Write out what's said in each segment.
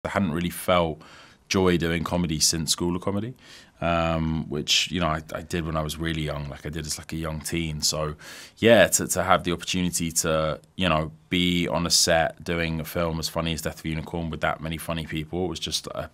I hadn't really felt joy doing comedy since School of Comedy, which, you know, I did when I was really young, like I did as like a young teen. So yeah, to have the opportunity to, you know, be on a set doing a film as funny as Death of a Unicorn with that many funny people was just a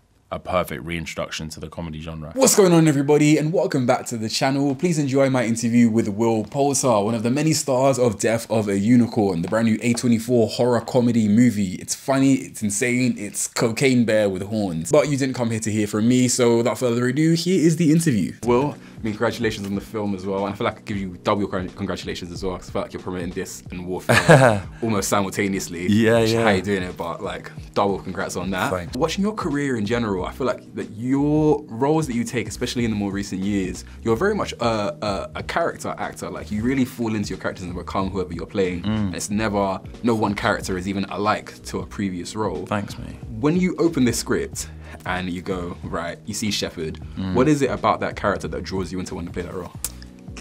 perfect reintroduction to the comedy genre. What's going on, everybody, and welcome back to the channel. Please enjoy my interview with Will Poulter, one of the many stars of Death of a Unicorn, the brand new A24 horror comedy movie. It's funny, it's insane, it's cocaine bear with horns. But you didn't come here to hear from me, so without further ado, here is the interview. Will, I mean, congratulations on the film as well, and I feel like I could give you double congratulations as well, because I feel like you're promoting this and Warfare almost simultaneously. Yeah. How you doing it, but like double congrats on that. Thanks. Watching your career in general, I feel like that your roles that you take, especially in the more recent years, you're very much a character actor. Like you really fall into your characters and become whoever you're playing. And it's never, no one character is even alike to a previous role. Thanks, mate. When you open this script and you go, right, you see Shepherd, what is it about that character that draws you into wanting to play that role?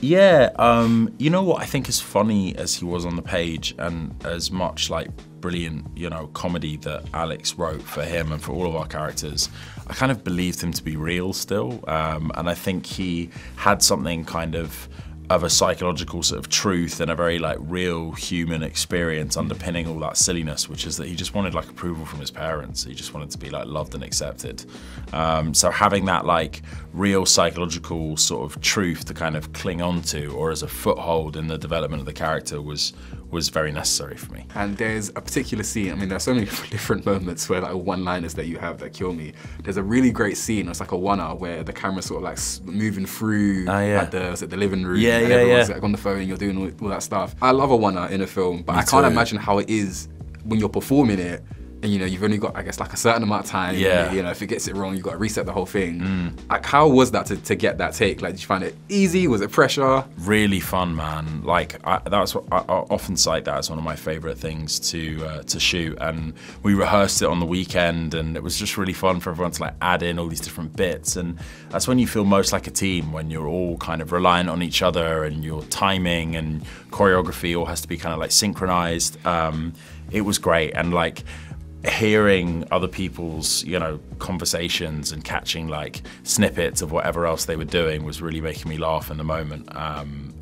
Yeah, you know what I think is funny as he was on the page, and as much like brilliant, you know, comedy that Alex wrote for him and for all of our characters, I kind of believed him to be real still, and I think he had something kind of a psychological sort of truth and a very like real human experience underpinning all that silliness, which is that he just wanted like approval from his parents. He just wanted to be like loved and accepted. So having that like real psychological sort of truth to kind of cling on to, or as a foothold in the development of the character, was very necessary for me. And there's a particular scene, I mean, there's so many different moments where like one-liners that you have that kill me. There's a really great scene, it's like a one-hour where the camera's sort of like moving through like the living room. And everyone's like on the phone, you're doing all that stuff. I love a one-hour in a film, but I can't imagine how it is when you're performing it. And you know, you've only got, I guess, like a certain amount of time. Yeah. You know, if it gets it wrong, you've got to reset the whole thing. Like, how was that to get that take? Like, did you find it easy? Was it pressure? Really fun, man. Like, that's what I often cite that as one of my favorite things to shoot. And we rehearsed it on the weekend, and it was just really fun for everyone to like add in all these different bits. And that's when you feel most like a team, when you're all kind of reliant on each other, and your timing and choreography all has to be kind of like synchronized. It was great, and like, hearing other people's, you know, conversations and catching like snippets of whatever else they were doing was really making me laugh in the moment.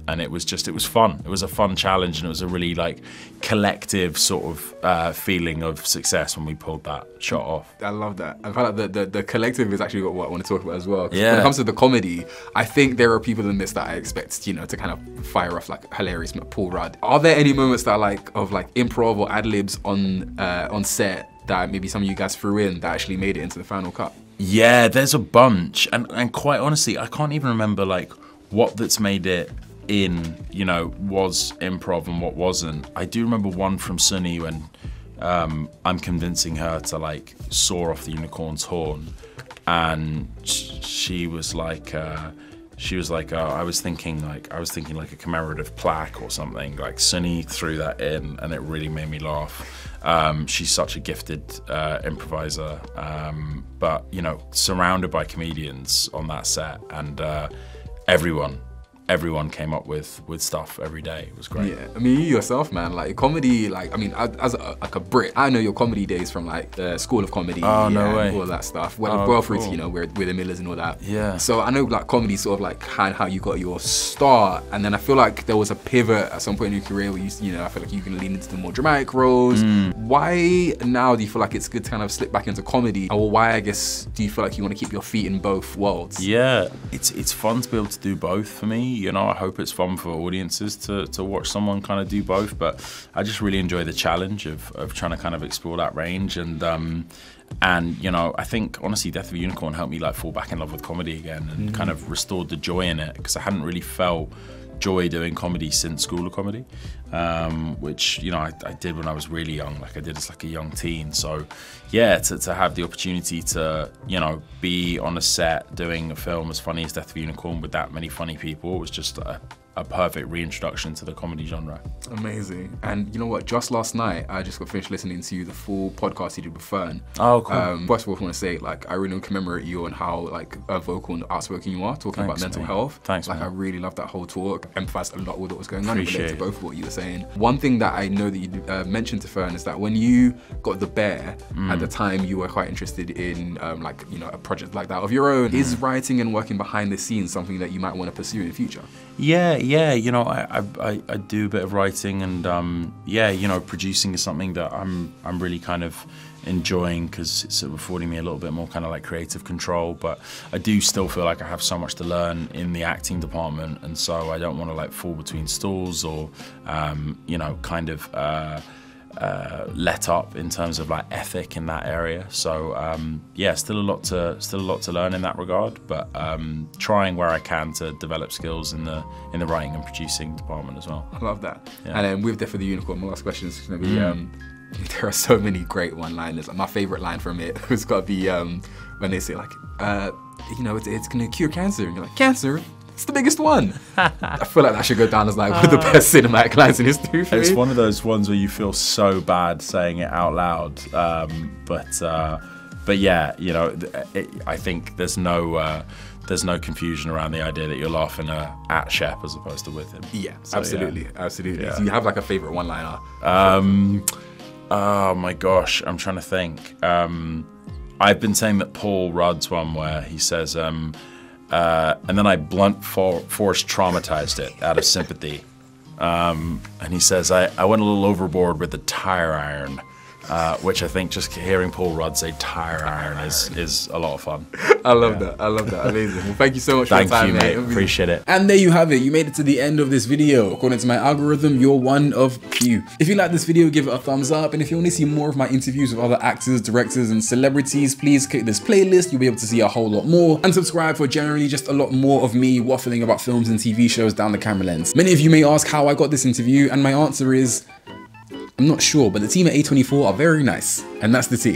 And it was fun. It was a fun challenge, and it was a really like collective sort of feeling of success when we pulled that shot off. I love that. I find like the collective is actually what I want to talk about as well. Yeah. When it comes to the comedy, I think there are people in this that I expect, you know, to kind of fire off like hilarious Paul Rudd. Are there any moments that are like of like improv or ad-libs on set that maybe some of you guys threw in that actually made it into the final cut? Yeah, there's a bunch, and quite honestly, I can't even remember like what that's made it in, you know, was improv and what wasn't. I do remember one from Sunny when I'm convincing her to like saw off the unicorn's horn, and she was like, I was thinking like a commemorative plaque or something. Like Sunny threw that in, and it really made me laugh. She's such a gifted improviser, but you know, surrounded by comedians on that set, and everyone came up with stuff every day. It was great. Yeah, I mean, you yourself, man, like comedy, like, I mean, as like a Brit, I know your comedy days from like the School of Comedy. Oh, no way. All of that stuff. Well through to, you know, we're the Millers and all that. Yeah. So I know like comedy sort of like how you got your start, and then I feel like there was a pivot at some point in your career where you know, I feel like you can lean into the more dramatic roles. Why now do you feel like it's good to kind of slip back into comedy? Or why, I guess, do you feel like you want to keep your feet in both worlds? Yeah, it's fun to be able to do both for me. You know, I hope it's fun for audiences to watch someone kind of do both, but I just really enjoy the challenge of trying to kind of explore that range. And you know, I think honestly, Death of a Unicorn helped me like fall back in love with comedy again, and kind of restored the joy in it, because I hadn't really felt joy doing comedy since School of Comedy, which, you know, I did when I was really young, like I did as like a young teen. So yeah, to have the opportunity to, you know, be on a set doing a film as funny as Death of a Unicorn with that many funny people was just a perfect reintroduction to the comedy genre. Amazing. And you know what, just last night I just got finished listening to the full podcast you did with Fern. Oh, cool. First of all, I want to say, like, I really commemorate you on how like vocal and outspoken you are, talking about mental health. Thanks, like, man. I really loved that whole talk. Empathized a lot with what was going on. Appreciate Related to both of what you were saying. One thing that I know that you mentioned to Fern is that when you got the bear, at the time you were quite interested in like, you know, a project like that of your own. Is writing and working behind the scenes something that you might want to pursue in the future? Yeah, you know, I do a bit of writing, and yeah, you know, producing is something that I'm really kind of enjoying, because it's affording me a little bit more kind of like creative control. But I do still feel like I have so much to learn in the acting department, and so I don't want to like fall between stools or you know, kind of let up in terms of like ethic in that area. So yeah, still a lot to learn in that regard, but trying where I can to develop skills in the writing and producing department as well. I love that. Yeah. And then with Death of the Unicorn, my last question is going to be, there are so many great one-liners. Like, my favorite line from it has got to be when they say like, you know, it's going to cure cancer, and you're like, cancer? It's the biggest one. I feel like that should go down as like one of the best cinematic lines in history for It's me. one of those ones where you feel so bad saying it out loud, but yeah, you know, I think there's no confusion around the idea that you're laughing at Shep as opposed to with him. Yeah, So, absolutely, yeah. absolutely. Yeah. Do you have like a favorite one-liner? Oh my gosh, I'm trying to think. I've been saying that Paul Rudd's one where he says, and then I blunt force traumatized it out of sympathy. And he says, I went a little overboard with the tire iron, which I think just hearing Paul Rudd say tire iron is a lot of fun. I love that. I love that. Amazing. Well, thank you so much for your time, Thank you, mate. Appreciate it. And there you have it. You made it to the end of this video. According to my algorithm, you're one of few. If you like this video, give it a thumbs up. And if you want to see more of my interviews with other actors, directors, and celebrities, please click this playlist. You'll be able to see a whole lot more. And subscribe for generally just a lot more of me waffling about films and TV shows down the camera lens. Many of you may ask how I got this interview, and my answer is, I'm not sure, but the team at A24 are very nice. And that's the tea.